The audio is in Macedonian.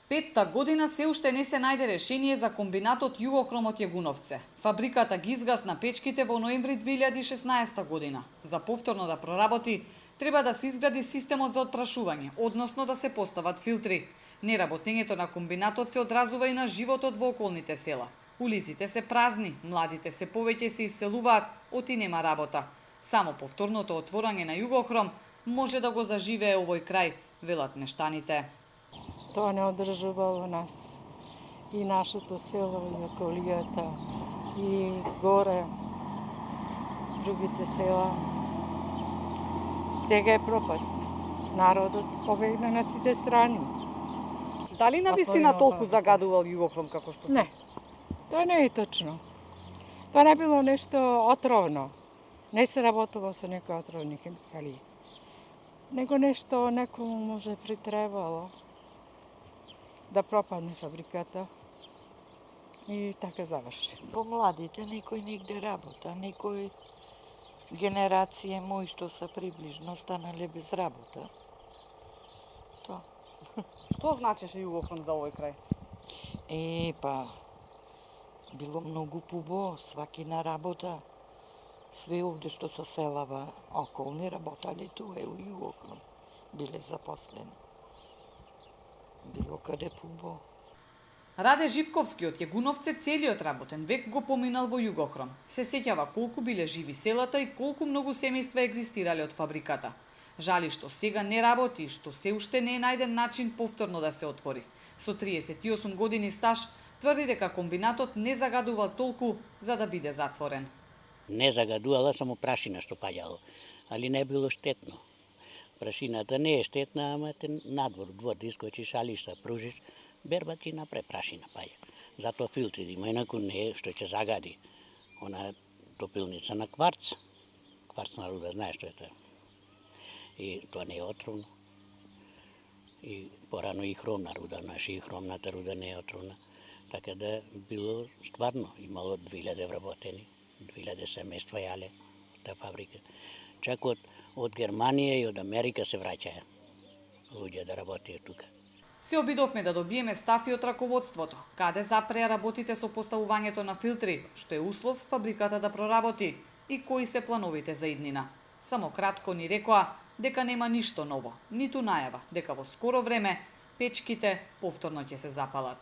Петта година се уште не се најде решение за комбинатот Југохром од Јагуновце. Фабриката ги изгасна печките во ноември 2016 година. За повторно да проработи, треба да се изгради системот за отпрашување, односно да се постават филтри. Неработењето на комбинатот се одразува и на животот во околните села. Улиците се празни, младите се повеќе се иселуваат, оти нема работа. Само повторното отворање на Југохром може да го заживее овој крај, велат мештаните. Тоа не одржувало нас. И нашето село, и околијата, и горе, другите села. Сега е пропаст. Народот побегна на сите страни. Дали навистина толку загадувал Југохром како што? Не, тоа не е точно. Тоа не било нешто отровно. Не се работело со некои отровни хемикалии. Него нешто некому може притребало да пропадне фабриката и така заврши. Помладите некој негде работа, некој генерација мои што се приближно станале без работа. Тоа. Што значеше Југохром за овој крај? Па, било многу пубо, сваки на работа. Све овде што се селава околни работале туе у Југохром, биле запослени. Било каде пубо. Раде Живковски од Јагуновце целиот работен век го поминал во Југохром. Се сеќава колку биле живи селата и колку многу семејства екзистирале од фабриката. Жали што сега не работи и што се уште не е најден начин повторно да се отвори. Со 38 години стаж тврди дека комбинатот не загадувал толку за да биде затворен. Не загадувала, само прашина што паѓало, али не било штетно. Прашината не е штетна, ама те надвор, двор да искочиш, алишта пружиш, берба ти напре прашина паѓа. Затоа филтри да има, инаку не е што ќе загади. Она топилница на кварц, кварцна руда, знаеш што е тоа. И тоа не е отровно. И порано и хромна руда, наша и хромната руда не е отровна. Така да било стварно, имало 2000 вработени. 2000 семејства јале од таа фабрика. Чак од Германија и од Америка се враќаја луѓе да работиат тука. Се обидовме да добиеме стафи од раководството, каде запреа работите со поставувањето на филтри, што е услов фабриката да проработи, и кои се плановите за иднина. Само кратко ни рекоа дека нема ништо ново, ниту најава дека во скоро време печките повторно ќе се запалат.